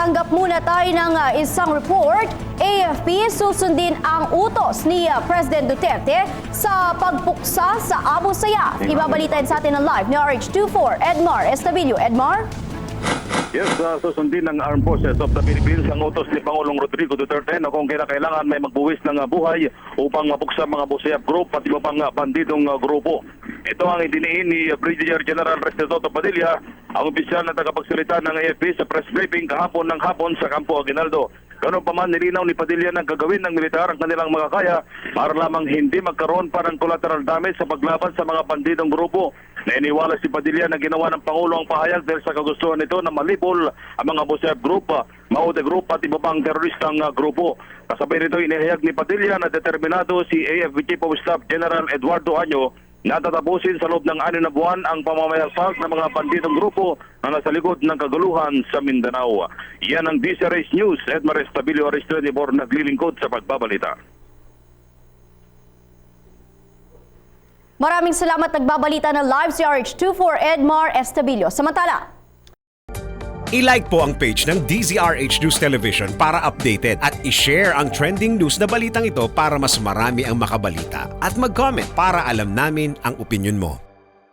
Tanggap muna tayo ng isang report. AFP susundin ang utos ni President Duterte sa pagpuksa sa Abu Sayyaf. Ibabalitain sa atin ng live ni RH24 Edmar Estabillo. Edmar? Yes, susundin ng Armed Forces of the Philippines ang utos ni Pangulong Rodrigo Duterte na kung kailangan may magbuwis ng buhay upang mapuksa mga Abu Sayyaf group at iba pang bandidong grupo. Ito ang idiniin ni Brigadier General Restituto Padilla, ang opisyal na tagapagsalita ng AFP sa press briefing kahapon ng hapon sa Campo Aguinaldo. Ganun pa man, nilinaw ni Padilla na gagawin ng militar ang kanilang makakaya para lamang hindi magkaroon pa ng collateral damage sa paglaban sa mga bandidong grupo. Nainiwala si Padilla na ginawa ng Pangulo ang pahayag dahil sa kagustuhan nito na malibol ang mga Abu Sayyaf group, Maute group at iba pang teroristang grupo. Kasabay nito, inihayag ni Padilla na determinado si AFP Chief of Staff General Eduardo Año na tatapusin sa loob ng 6 na buwan ang pamamayagpag ng mga banditong grupo na nasa likod ng kaguluhan sa Mindanao. Yan ang DCRH News. Edmar Estabillo, RH24, naglilingkod sa pagbabalita. Maraming salamat, nagbabalita ng live si RH24 Edmar Estabillo. Samantala, I-like po ang page ng DZRH News Television para updated at i-share ang trending news na balitang ito para mas marami ang makabalita at mag-comment para alam namin ang opinion mo.